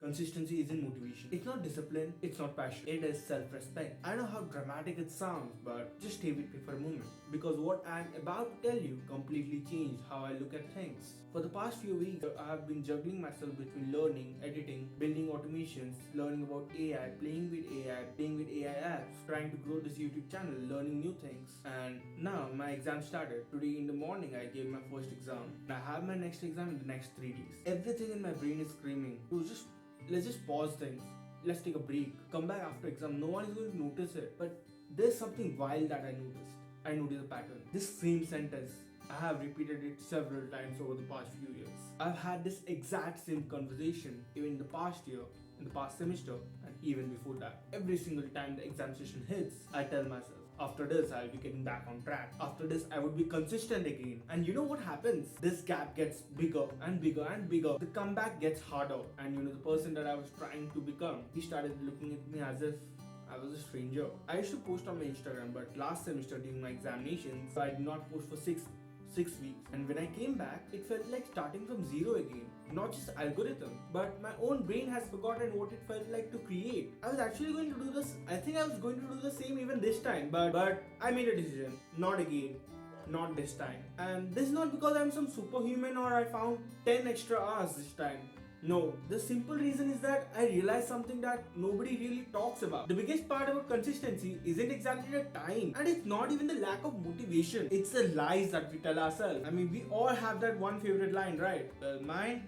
consistency isn't motivation. It's not discipline, it's not passion. It is self-respect. I know how dramatic it sounds, but just stay with me for a moment. Because what I'm about to tell you completely changed how I look at things. For the past few weeks, I have been juggling myself between learning, editing, building automations, learning about AI, playing with AI apps, trying to grow this YouTube channel, learning new things. And now my exam started. Today in the morning, I gave my first exam. And I have my next exam in the next 3 days. Everything in my brain is screaming to let's just pause things. Let's take a break. Come back after exam. No one is going to notice it. But there's something wild that I noticed. I noticed a pattern. This same sentence, I have repeated it several times over the past few years. I've had this exact same conversation even in the past year, in the past semester, and even before that. Every single time the exam session hits, I tell myself, after this, I'll be getting back on track. After this, I would be consistent again. And you know what happens? This gap gets bigger and bigger and bigger. The comeback gets harder. And the person that I was trying to become, he started looking at me as if I was a stranger. I used to post on my Instagram, but last semester during my examinations, I did not post for six weeks. And when I came back, it felt like starting from zero again. Not just algorithm, but my own brain has forgotten what it felt like to create. I was actually going to do this. I think I was going to do the same even this time, but I made a decision. Not again. Not this time. And this is not because I'm some superhuman or I found 10 extra hours this time. No, the simple reason is that I realized something that nobody really talks about. The biggest part about consistency isn't exactly the time, and it's not even the lack of motivation. It's the lies that we tell ourselves. I mean, we all have that one favorite line, right? Well, mine,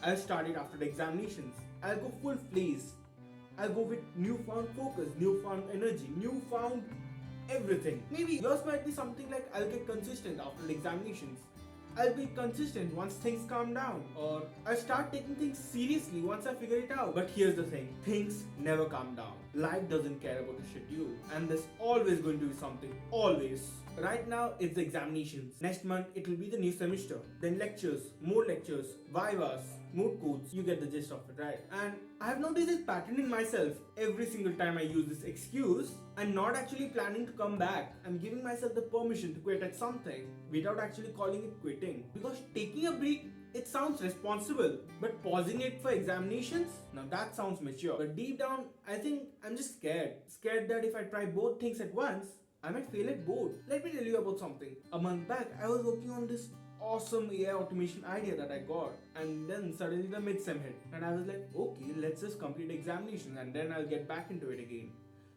I'll start it after the examinations. I'll go full flaze. I'll go with newfound focus, newfound energy, newfound everything. Maybe yours might be something like I'll get consistent after the examinations. I'll be consistent once things calm down, or I'll start taking things seriously once I figure it out. But here's the thing, things never calm down. Life doesn't care about the schedule, and there's always going to be something, always. Right now, it's the examinations. Next month, it will be the new semester. Then lectures, more lectures, vivas, mood codes. You get the gist of it, right? And I have noticed this pattern in myself. Every single time I use this excuse, I'm not actually planning to come back. I'm giving myself the permission to quit at something without actually calling it quitting. Because taking a break, it sounds responsible, but pausing it for examinations? Now that sounds mature. But deep down, I think I'm just scared. Scared that if I try both things at once, I might fail at both. Let me tell you about something. A month back, I was working on this awesome AI automation idea that I got, and then suddenly the mid-sem hit, and I was like, okay, let's just complete examination and then I'll get back into it again.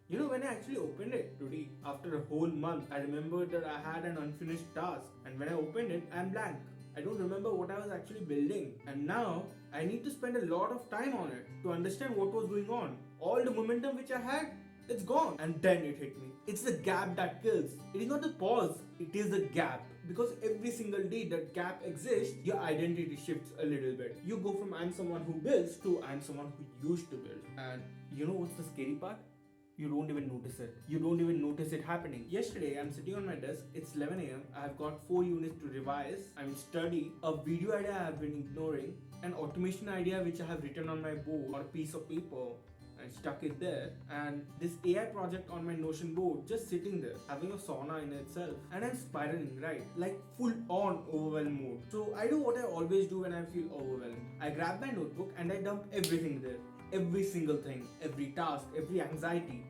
When I actually opened it today, after a whole month, I remembered that I had an unfinished task, and when I opened it, I'm blank. I don't remember what I was actually building, and now I need to spend a lot of time on it to understand what was going on. All the momentum which I had, it's gone. And then it hit me. It's the gap that kills. It is not the pause, it is the gap. Because every single day that gap exists, your identity shifts a little bit. You go from I'm someone who builds to I'm someone who used to build. And you know what's the scary part? You don't even notice it. You don't even notice it happening. Yesterday, I'm sitting on my desk. It's 11 a.m. I've got 4 units to revise. I'm studying a video idea I have been ignoring, an automation idea which I have written on my board or a piece of paper and stuck it there, and this AI project on my Notion board just sitting there, having a sauna in itself, and I'm spiraling, right? Like full on overwhelmed mode. So I do what I always do when I feel overwhelmed. I grab my notebook and I dump everything there. Every single thing, every task, every anxiety,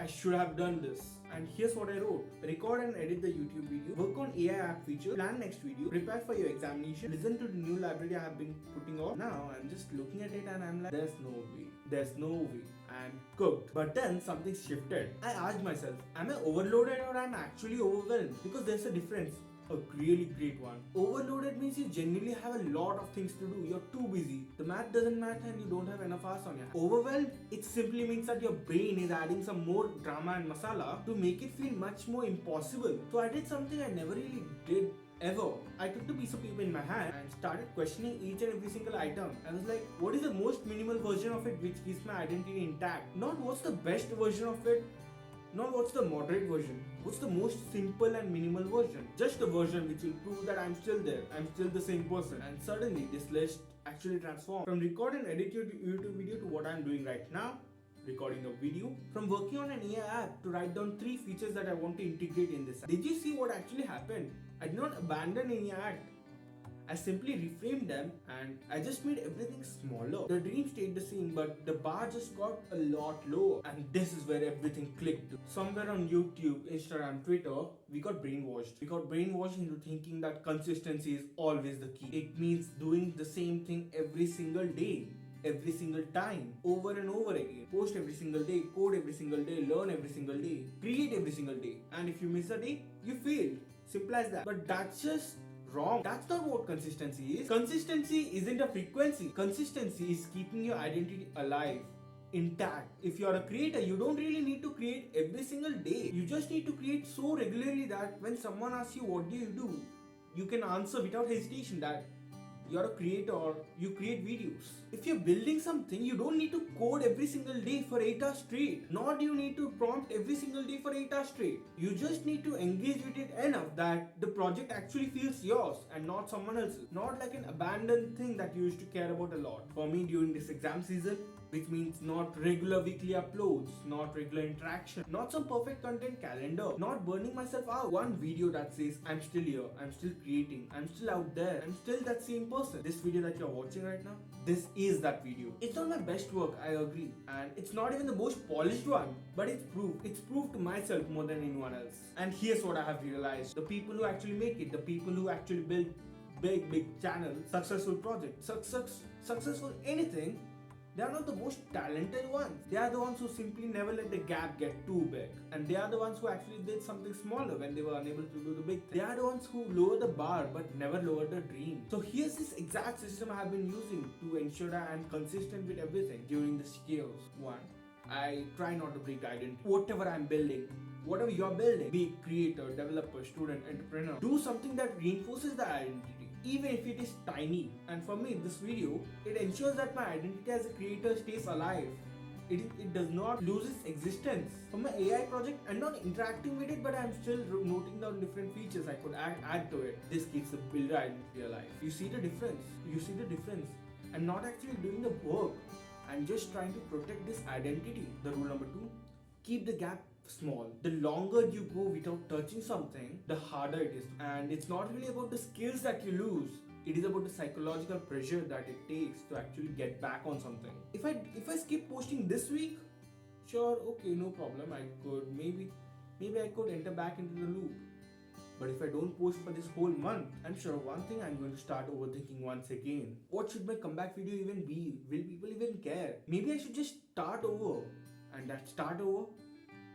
I should have done this. And here's what I wrote. Record and edit the YouTube video, work on AI app feature, plan next video, prepare for your examination, listen to the new library I have been putting on. Now I'm just looking at it and I'm like, there's no way, I'm cooked. But then something shifted. I asked myself, am I overloaded or am I actually overwhelmed? Because there's a difference. A really great one. Overloaded means you genuinely have a lot of things to do. You're too busy. The math doesn't matter and you don't have enough hours on your hands. Overwhelmed, it simply means that your brain is adding some more drama and masala to make it feel much more impossible. So I did something I never really did ever. I took the piece of paper in my hand and started questioning each and every single item. I was like, what is the most minimal version of it which keeps my identity intact? Not what's the best version of it, not what's the moderate version. What's the most simple and minimal version? Just a version which will prove that I'm still there. I'm still the same person. And suddenly this list actually transformed. From record and edit your YouTube video to what I'm doing right now, recording a video. From working on an AI app to write down 3 features that I want to integrate in this app. Did you see what actually happened? I did not abandon any app. I simply reframed them and I just made everything smaller. The dream stayed the same, but the bar just got a lot lower. And this is where everything clicked. Somewhere on YouTube, Instagram, Twitter, we got brainwashed. We got brainwashed into thinking that consistency is always the key. It means doing the same thing every single day. Every single time, over and over again. Post every single day, code every single day, learn every single day, create every single day. And if you miss a day, you failed. Simple as that. But that's just wrong. That's not what consistency is. Consistency isn't a frequency. Consistency is keeping your identity alive, intact. If you're a creator, you don't really need to create every single day. You just need to create so regularly that when someone asks you what do, you can answer without hesitation that you're a creator or you create videos. If you're building something, you don't need to code every single day for 8 hours straight. Nor do you need to prompt every single day for 8 hours straight. You just need to engage with it enough that the project actually feels yours and not someone else's. Not like an abandoned thing that you used to care about a lot. For me, during this exam season, which means not regular weekly uploads, not regular interaction, not some perfect content calendar, not burning myself out. One video that says, I'm still here, I'm still creating, I'm still out there, I'm still that same person. This video that you're watching right now, this is that video. It's not my best work, I agree, and it's not even the most polished one, but it's proof. It's proof to myself more than anyone else. And here's what I have realized. The people who actually make it, the people who actually build big channels, successful projects, successful anything, they are not the most talented ones. They are the ones who simply never let the gap get too big. And they are the ones who actually did something smaller when they were unable to do the big thing. They are the ones who lower the bar but never lower the dream. So here's this exact system I have been using to ensure that I am consistent with everything during this chaos. 1. I try not to break identity. Whatever I'm building, whatever you're building, be it creator, developer, student, entrepreneur, do something that reinforces the identity, even if it is tiny. And for me, this video, it ensures that my identity as a creator stays alive. It does not lose its existence. For my AI project, I'm not interacting with it, but I'm still noting down different features I could add to it. This keeps the builder identity alive. You see the difference? You see the difference? I'm not actually doing the work. I'm just trying to protect this identity. The rule number 2, keep the gap small. The longer you go without touching something, the harder it is. And it's not really about the skills that you lose. It is about the psychological pressure that it takes to actually get back on something. If I skip posting this week, sure, okay, no problem. Maybe I could enter back into the loop. But if I don't post for this whole month, I'm sure one thing I'm going to start overthinking once again. What should my comeback video even be? Will people even care? Maybe I should just start over. And that start over,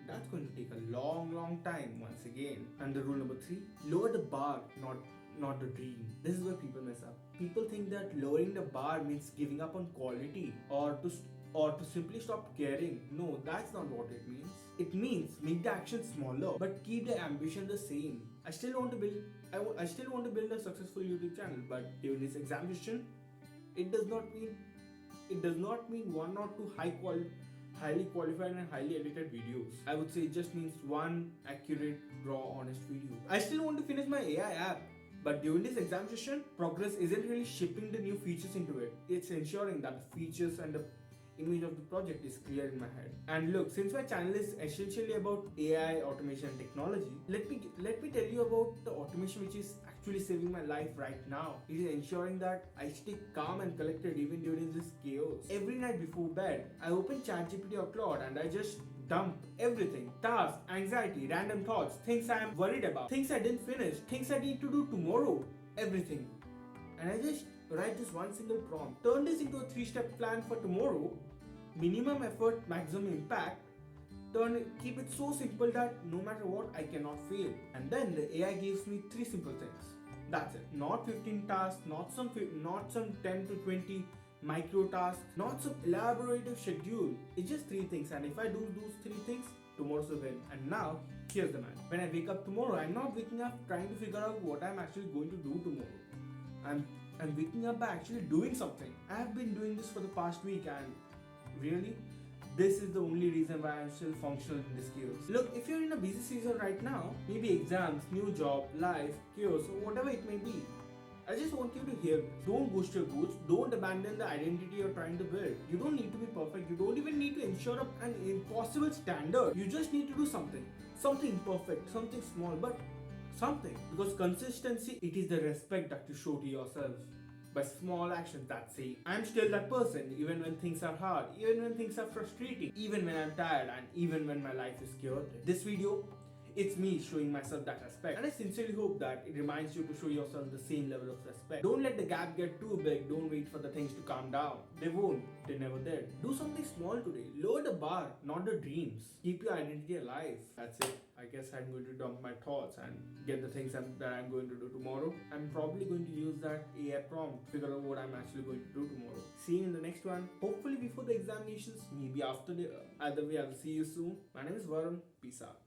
that's going to take a long time once again. And the rule number 3, lower the bar, not the dream. This is where people mess up. People think that lowering the bar means giving up on quality or to simply stop caring. No, that's not what it means. It means make the action smaller but keep the ambition the same. I still want to build a successful YouTube channel, but during this exam session, it does not mean 1 or 2 highly qualified and highly edited videos. I would say it just means 1 accurate, raw, honest video. I still want to finish my AI app, but during this exam session, progress isn't really shipping the new features into it. It's ensuring that the features and the image of the project is clear in my head. And look, since my channel is essentially about AI, automation and technology, let me tell you about the automation which is actually saving my life right now. It is ensuring that I stay calm and collected even during this chaos. Every night before bed, I open ChatGPT or Claude and I just dump everything. Tasks, anxiety, random thoughts, things I am worried about, things I didn't finish, things I need to do tomorrow, everything. And I just write this one single prompt. Turn this into a 3-step plan for tomorrow. Minimum effort, maximum impact. Keep it so simple that no matter what, I cannot fail. And then the AI gives me 3 simple things. That's it. Not 15 tasks, not some 10 to 20 micro tasks, not some elaborative schedule. It's just 3 things, and if I do those 3 things, tomorrow's a win. And now, here's the man. When I wake up tomorrow, I'm not waking up trying to figure out what I'm actually going to do tomorrow. I'm waking up by actually doing something. I have been doing this for the past week, and really, this is the only reason why I'm still functional in this chaos. Look, if you're in a busy season right now, maybe exams, new job, life, chaos, or whatever it may be, I just want you to hear this. Don't ghost your goals. Don't abandon the identity you're trying to build. You don't need to be perfect. You don't even need to ensure an impossible standard. You just need to do something. Something perfect, something small, but something. Because consistency, it is the respect that you show to yourself by small actions that say, I'm still that person even when things are hard, even when things are frustrating, even when I'm tired, and even when my life is chaotic. This video, it's me showing myself that respect. And I sincerely hope that it reminds you to show yourself the same level of respect. Don't let the gap get too big. Don't wait for the things to calm down. They won't. They never did. Do something small today. Lower the bar, not the dreams. Keep your identity alive. That's it. I guess I'm going to dump my thoughts and get the things that I'm going to do tomorrow. I'm probably going to use that AI prompt to figure out what I'm actually going to do tomorrow. See you in the next one. Hopefully before the examinations, maybe after the. Either way, I'll see you soon. My name is Varun. Peace out.